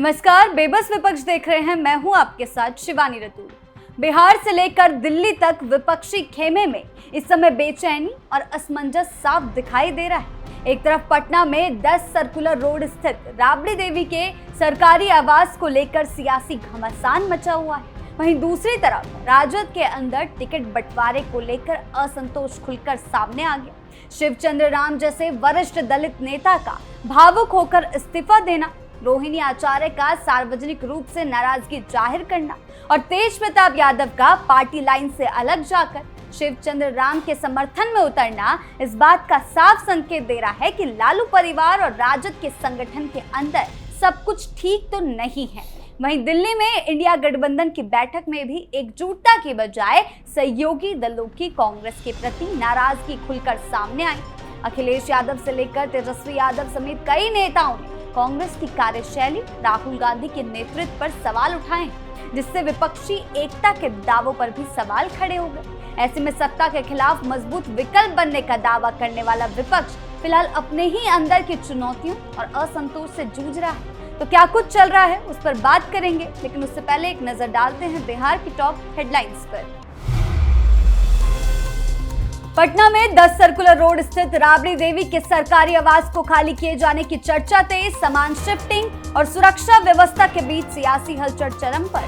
नमस्कार, बेबस विपक्ष देख रहे हैं। मैं हूं आपके साथ शिवानी रतूल। बिहार से लेकर दिल्ली तक विपक्षी खेमे में इस समय बेचैनी और असमंजस साफ दिखाई दे रहा है। एक तरफ पटना में 10 सर्कुलर रोड स्थित राबड़ी देवी के सरकारी आवास को लेकर सियासी घमासान मचा हुआ है, वहीं दूसरी तरफ राजद के अंदर टिकट बंटवारे को लेकर असंतोष खुलकर सामने आ गया। शिवचंद्र राम जैसे वरिष्ठ दलित नेता का भावुक होकर इस्तीफा देना, रोहिणी आचार्य का सार्वजनिक रूप से नाराजगी जाहिर करना और तेज प्रताप यादव का पार्टी लाइन से अलग जाकर शिवचंद्र राम के समर्थन में उतरना इस बात का साफ संकेत दे रहा है कि लालू परिवार और राजद के संगठन के अंदर सब कुछ ठीक तो नहीं है। वहीं दिल्ली में इंडिया गठबंधन की बैठक में भी एकजुटता की बजाय सहयोगी दलों की कांग्रेस के प्रति नाराजगी खुलकर सामने आई। अखिलेश यादव से लेकर तेजस्वी यादव समेत कई नेताओं ने कांग्रेस की कार्यशैली, राहुल गांधी के नेतृत्व पर सवाल उठाए, जिससे विपक्षी एकता के दावों पर भी सवाल खड़े हो गए। ऐसे में सत्ता के खिलाफ मजबूत विकल्प बनने का दावा करने वाला विपक्ष फिलहाल अपने ही अंदर की चुनौतियों और असंतोष से जूझ रहा है। तो क्या कुछ चल रहा है, उस पर बात करेंगे, लेकिन उससे पहले एक नजर डालते हैं बिहार की टॉप हेडलाइंस पर। पटना में 10 सर्कुलर रोड स्थित राबड़ी देवी के सरकारी आवास को खाली किए जाने की चर्चा तेज, सामान शिफ्टिंग और सुरक्षा व्यवस्था के बीच सियासी हलचल चरम पर।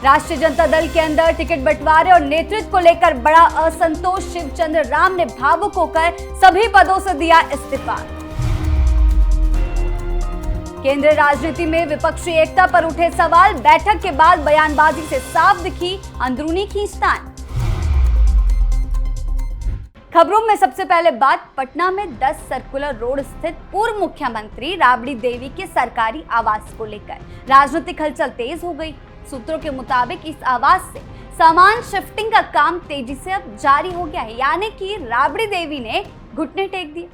राष्ट्रीय जनता दल के अंदर टिकट बंटवारे और नेतृत्व को लेकर बड़ा असंतोष, शिवचंद्र राम ने भावुक होकर सभी पदों से दिया इस्तीफा। केंद्रीय राजनीति में विपक्षी एकता पर उठे सवाल, बैठक के बाद बयानबाजी से साफ दिखी अंदरूनी खींचतान। खबरों में सबसे पहले बात पटना में 10 सर्कुलर रोड स्थित पूर्व मुख्यमंत्री राबड़ी देवी के सरकारी आवास को लेकर राजनीतिक हलचल तेज हो गई। सूत्रों के मुताबिक इस आवास से सामान शिफ्टिंग का काम तेजी से अब जारी हो गया है, यानी कि राबड़ी देवी ने घुटने टेक दिए।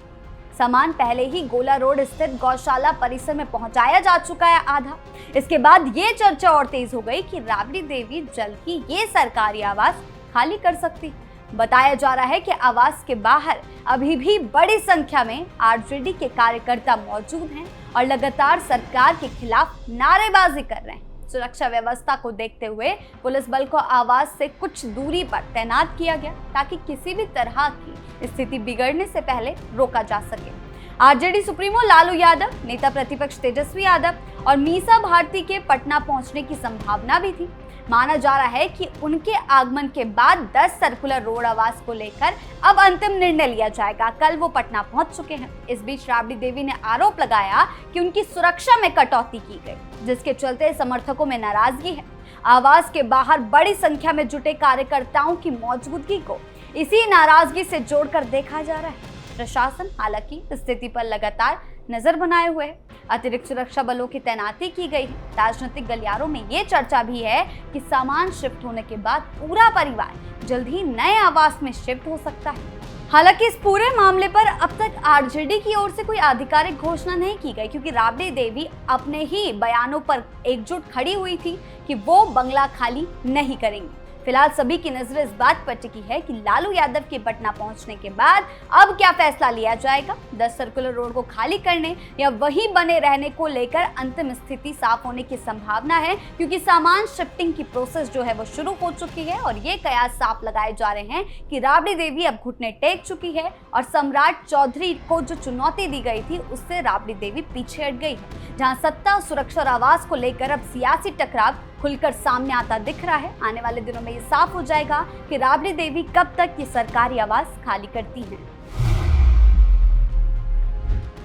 सामान पहले ही गोला रोड स्थित गौशाला परिसर में पहुंचाया जा चुका है आधा। इसके बाद ये चर्चा और तेज हो गई कि राबड़ी देवी जल्द ही ये सरकारी आवास खाली कर सकती। बताया जा रहा है कि आवास के बाहर अभी भी बड़ी संख्या में आरजेडी के कार्यकर्ता मौजूद हैं और लगातार सरकार के खिलाफ नारेबाजी कर रहे हैं। सुरक्षा व्यवस्था को देखते हुए पुलिस बल को आवास से कुछ दूरी पर तैनात किया गया ताकि किसी भी तरह की स्थिति बिगड़ने से पहले रोका जा सके। आरजेडी सुप्रीमो लालू यादव, नेता प्रतिपक्ष तेजस्वी यादव और मीसा भारती के पटना पहुंचने की संभावना भी थी। माना जा रहा है कि उनके आगमन के बाद 10 सर्कुलर रोड आवास को लेकर अब अंतिम निर्णय लिया जाएगा। कल वो पटना पहुंच चुके हैं। इस बीच राबड़ी देवी ने आरोप लगाया कि उनकी सुरक्षा में कटौती की गई, जिसके चलते समर्थकों में नाराजगी है। आवास के बाहर बड़ी संख्या में जुटे कार्यकर्ताओं की मौजूदगी को इसी नाराजगी से जोड़कर देखा जा रहा है। प्रशासन हालांकि स्थिति पर लगातार नजर बनाए हुए है। अतिरिक्त सुरक्षा बलों की तैनाती की गई है। राजनीतिक गलियारों में ये चर्चा भी है कि सामान शिफ्ट होने के बाद पूरा परिवार जल्द ही नए आवास में शिफ्ट हो सकता है। हालांकि इस पूरे मामले पर अब तक आरजेडी की ओर से कोई आधिकारिक घोषणा नहीं की गई, क्योंकि राबड़ी देवी अपने ही बयानों पर एकजुट खड़ी हुई थी कि वो बंगला खाली नहीं करेंगी। फिलहाल सभी की नजर इस बात पर टिकी है कि लालू यादव के पटना पहुंचने के बाद अब क्या फैसला लिया जाएगा। 10 सर्कुलर रोड को खाली करने या वहीं बने रहने को लेकर अंतिम स्थिति साफ होने की संभावना है, क्योंकि सामान शिफ्टिंग की प्रोसेस जो है वो शुरू हो चुकी है और ये कयास साफ लगाए जा रहे हैं कि राबड़ी देवी अब घुटने टेक चुकी है और सम्राट चौधरी को जो चुनौती दी गई थी उससे राबड़ी देवी पीछे हट गई है। जहां सत्ता, सुरक्षा और आवास को लेकर अब सियासी टकराव खुलकर सामने आता दिख रहा है। आने वाले दिनों में ये साफ हो जाएगा कि राबड़ी देवी कब तक ये सरकारी आवास खाली करती हैं।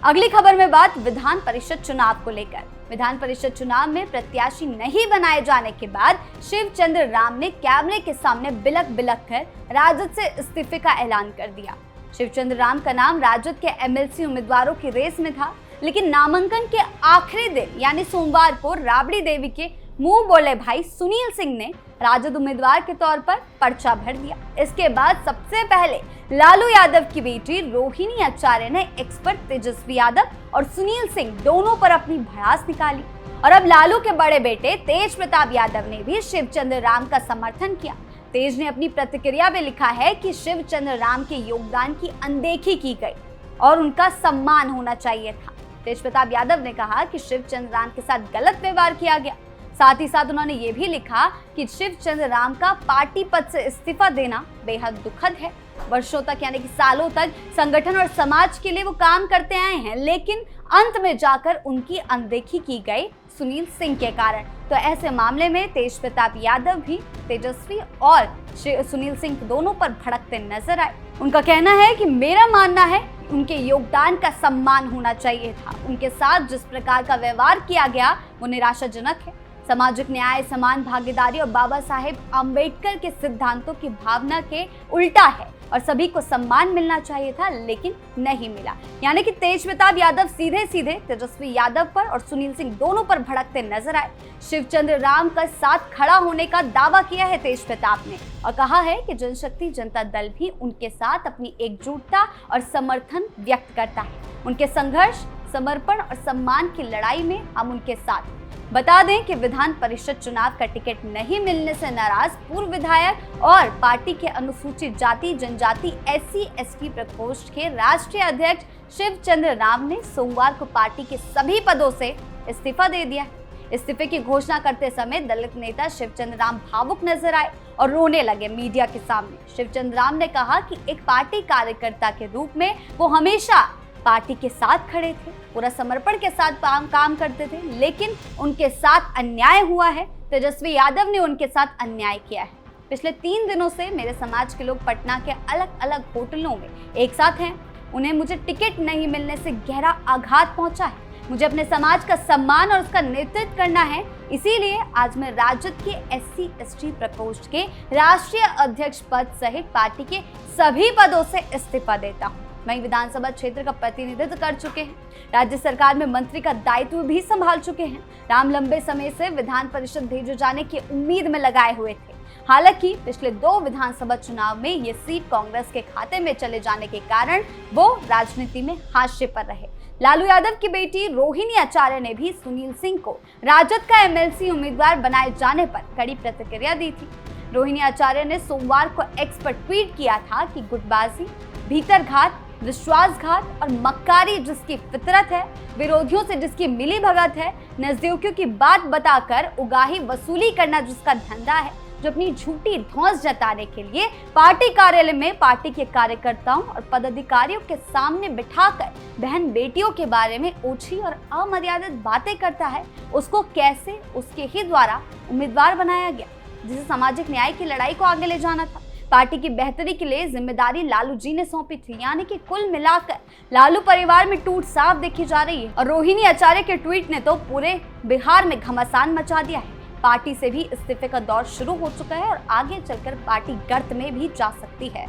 अगली खबर में बात विधान परिषद चुनाव को लेकर। विधान परिषद चुनाव में प्रत्याशी नहीं बनाए जाने के बाद शिवचंद्र राम ने कैमरे के सामने बिलख बिलख कर राजद से इस्तीफे का ऐलान कर दिया। शिवचंद्र राम का नाम राजद के एमएलसी उम्मीदवारों की रेस में था, लेकिन नामांकन के आखिरी दिन यानी सोमवार को राबड़ी देवी के मुंह बोले भाई सुनील सिंह ने राजद उम्मीदवार के तौर पर पर्चा भर दिया। इसके बाद सबसे पहले लालू यादव की बेटी रोहिणी आचार्य ने एक्स पर तेजस्वी यादव और सुनील सिंह दोनों पर अपनी भड़ास निकाली और अब लालू के बड़े बेटे तेज प्रताप यादव ने भी शिवचंद्र राम का समर्थन किया। तेज ने अपनी प्रतिक्रिया में लिखा है कि शिवचंद्र राम के योगदान की अनदेखी की गई और उनका सम्मान होना चाहिए था। तेज प्रताप यादव ने कहा कि शिवचंद्र राम के साथ गलत व्यवहार किया गया। साथ ही साथ उन्होंने ये भी लिखा कि शिवचंद्र राम का पार्टी पद से इस्तीफा देना बेहद दुखद है। वर्षों तक यानी कि सालों तक संगठन और समाज के लिए वो काम करते आए हैं, लेकिन अंत में जाकर उनकी अनदेखी की गई सुनील सिंह के कारण। तो ऐसे मामले में तेज प्रताप यादव भी तेजस्वी और सुनील सिंह दोनों पर भड़कते नजर आए। उनका कहना है कि मेरा मानना है उनके योगदान का सम्मान होना चाहिए था। उनके साथ जिस प्रकार का व्यवहार किया गया वो निराशाजनक है। सामाजिक न्याय, समान भागीदारी और बाबा साहेब अम्बेडकर के सिद्धांतों की भावना के उल्टा है और सभी को सम्मान मिलना चाहिए था, लेकिन नहीं मिला। यानी कि तेज प्रताप यादव सीधे सीधे तेजस्वी यादव पर और सुनील सिंह दोनों पर भड़कते नजर आए। शिवचंद्र राम का साथ खड़ा होने का दावा किया है तेज प्रताप ने और कहा है कि जनशक्ति जनता दल भी उनके साथ अपनी एकजुटता और समर्थन व्यक्त करता है। उनके संघर्ष, समर्पण और सम्मान की लड़ाई में हम उनके साथ। बता दें कि विधान परिषद चुनाव का टिकट नहीं मिलने से नाराज पूर्व विधायक और पार्टी के अनुसूचित जाति जनजाति SC/ST प्रकोष्ठ के राष्ट्रीय अध्यक्ष शिवचंद्र राम ने सोमवार को पार्टी के सभी पदों से इस्तीफा दे दिया। इस्तीफे की घोषणा करते समय दलित नेता शिवचंद्र राम भावुक नजर आए और रोने लगे मीडिया के सामने। शिवचंद्र राम ने कहा कि एक पार्टी कार्यकर्ता के रूप में वो हमेशा पार्टी के साथ खड़े थे, पूरा समर्पण के साथ काम करते थे, लेकिन उनके साथ अन्याय हुआ है। तेजस्वी यादव ने उनके साथ अन्याय किया है। पिछले 3 दिनों से मेरे समाज के लोग पटना के अलग अलग होटलों में एक साथ हैं। उन्हें मुझे टिकट नहीं मिलने से गहरा आघात पहुंचा है। मुझे अपने समाज का सम्मान और उसका नेतृत्व करना है, इसीलिए आज मैं राजद के SC/ST प्रकोष्ठ के राष्ट्रीय अध्यक्ष पद सहित पार्टी के सभी पदों से इस्तीफा देता हूँ। वहीं विधानसभा क्षेत्र का प्रतिनिधित्व कर चुके हैं, राज्य सरकार में मंत्री का दायित्व भी संभाल चुके हैं। राम लंबे समय से विधान परिषद भेजे जाने की उम्मीद में लगाए हुए थे। हालांकि पिछले 2 विधानसभा चुनाव में ये सीट कांग्रेस के खाते में चले जाने के कारण वो राजनीति में हाशिए पर रहे। लालू यादव की बेटी रोहिणी आचार्य ने भी सुनील सिंह को राजद का MLC उम्मीदवार बनाए जाने पर कड़ी प्रतिक्रिया दी थी। रोहिणी आचार्य ने सोमवार को X पर ट्वीट किया था कि गुटबाजी, भीतरघात, विश्वासघात और मक्कारी जिसकी फितरत है, विरोधियों से जिसकी मिली भगत है, नजदीकियों की बात बताकर उगाही वसूली करना जिसका धंधा है, जो अपनी झूठी धौंस जताने के लिए पार्टी कार्यालय में पार्टी के कार्यकर्ताओं और पदाधिकारियों के सामने बिठाकर बहन बेटियों के बारे में ओछी और अमर्यादित बातें करता है, उसको कैसे उसके ही द्वारा उम्मीदवार बनाया गया, जिसे सामाजिक न्याय की लड़ाई को आगे ले जाना था। पार्टी की बेहतरी के लिए जिम्मेदारी लालू जी ने सौंपी थी। यानी कि कुल मिलाकर लालू परिवार में टूट साफ देखी जा रही है और रोहिणी आचार्य के ट्वीट ने तो पूरे बिहार में घमासान मचा दिया है। पार्टी से भी इस्तीफे का दौर शुरू हो चुका है और आगे चलकर पार्टी गर्त में भी जा सकती है।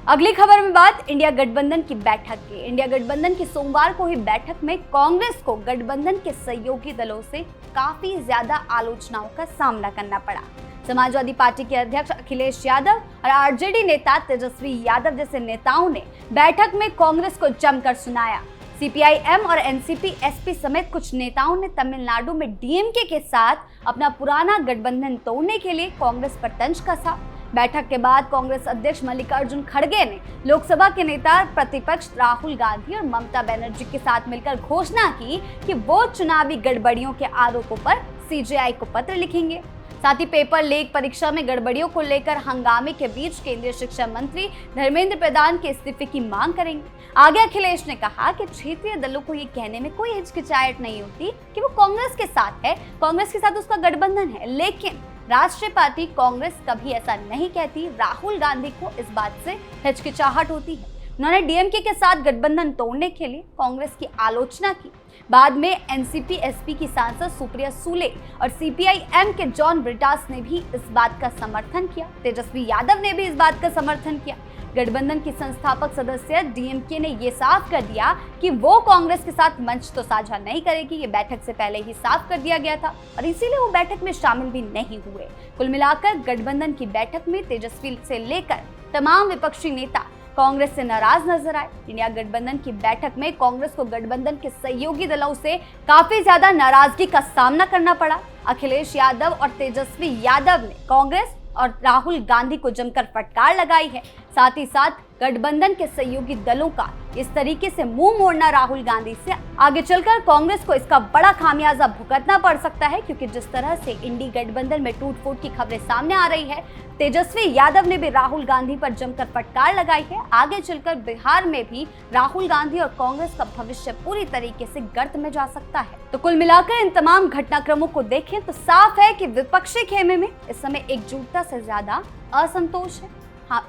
अगली खबर में बात इंडिया गठबंधन की बैठक की। इंडिया गठबंधन की सोमवार को हुई बैठक में कांग्रेस को गठबंधन के सहयोगी दलों से काफी ज्यादा आलोचनाओं का सामना करना पड़ा। समाजवादी पार्टी के अध्यक्ष अखिलेश यादव और RJD नेता तेजस्वी यादव जैसे नेताओं ने बैठक में कांग्रेस को जमकर सुनाया। CPIM और NCP-SP समेत कुछ नेताओं ने तमिलनाडु में DMK के साथ अपना पुराना गठबंधन तोड़ने के लिए कांग्रेस पर तंज कसा। बैठक के बाद कांग्रेस अध्यक्ष मल्लिकार्जुन खड़गे ने लोकसभा के नेता प्रतिपक्ष राहुल गांधी और ममता बनर्जी के साथ मिलकर घोषणा की कि वो चुनावी गड़बड़ियों के आरोपों पर CJI को पत्र लिखेंगे। साथ ही पेपर लीक, परीक्षा में गड़बड़ियों को लेकर हंगामे के बीच केंद्रीय शिक्षा मंत्री धर्मेंद्र प्रधान के इस्तीफे की मांग करेंगे। आगे अखिलेश ने कहा कि क्षेत्रीय दलों को ये कहने में कोई हिचकिचाहट नहीं होती कि वो कांग्रेस के साथ है, कांग्रेस के साथ उसका गठबंधन है, लेकिन राष्ट्रीय पार्टी कांग्रेस कभी ऐसा नहीं कहती। राहुल गांधी को इस बात से हिचकिचाहट होती है। उन्होंने DMK के साथ गठबंधन तोड़ने के लिए कांग्रेस की आलोचना की। बाद में NCP-SP की सांसद सुप्रिया सूले और CPIM के जॉन ब्रिटास ने भी इस बात का समर्थन किया। तेजस्वी यादव ने भी इस बात का समर्थन किया। गठबंधन की संस्थापक सदस्य DMK ने ये साफ कर दिया कि वो कांग्रेस के साथ मंच तो साझा नहीं करेगी। ये बैठक से पहले ही साफ कर दिया गया था और इसीलिए वो बैठक में शामिल भी नहीं हुए। कुल मिलाकर गठबंधन की बैठक में तेजस्वी से लेकर तमाम विपक्षी नेता कांग्रेस से नाराज नजर आए। इंडिया गठबंधन की बैठक में कांग्रेस को गठबंधन के सहयोगी दलों से काफी ज्यादा नाराजगी का सामना करना पड़ा। अखिलेश यादव और तेजस्वी यादव ने कांग्रेस और राहुल गांधी को जमकर फटकार लगाई है। साथ ही साथ गठबंधन के सहयोगी दलों का इस तरीके से मुंह मोड़ना राहुल गांधी से आगे चलकर कांग्रेस को इसका बड़ा खामियाजा भुगतना पड़ सकता है, क्योंकि जिस तरह से इंडी गठबंधन में टूट-फूट की खबरें सामने आ रही है, तेजस्वी यादव ने भी राहुल गांधी पर जमकर फटकार लगाई है। आगे चलकर बिहार में भी राहुल गांधी और कांग्रेस का भविष्य पूरी तरीके से गर्त में जा सकता है। तो कुल मिलाकर इन तमाम घटनाक्रमों को देखें तो साफ है कि विपक्षी खेमे में इस समय एकजुटता से ज्यादा असंतोष है।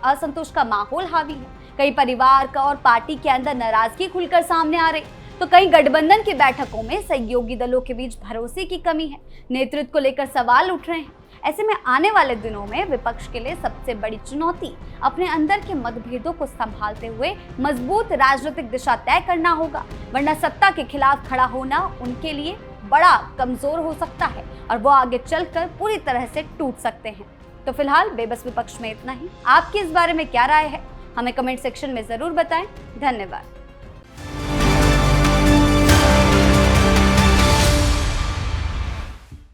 असंतोष का माहौल हावी है। कई परिवार का और पार्टी के अंदर नाराजगी खुलकर सामने आ रही, तो कई गठबंधन की बैठकों में सहयोगी दलों के बीच भरोसे की कमी है। नेतृत्व को लेकर सवाल उठ रहे हैं। ऐसे में आने वाले दिनों में विपक्ष के लिए सबसे बड़ी चुनौती अपने अंदर के मतभेदों को संभालते हुए मजबूत राजनीतिक दिशा तय करना होगा, वरना सत्ता के खिलाफ खड़ा होना उनके लिए बड़ा कमजोर हो सकता है और वो आगे चलकर पूरी तरह से टूट सकते हैं। तो फिलहाल बेबस विपक्ष में इतना ही। आपकी इस बारे में क्या राय है, हमें कमेंट सेक्शन में जरूर बताएं। धन्यवाद।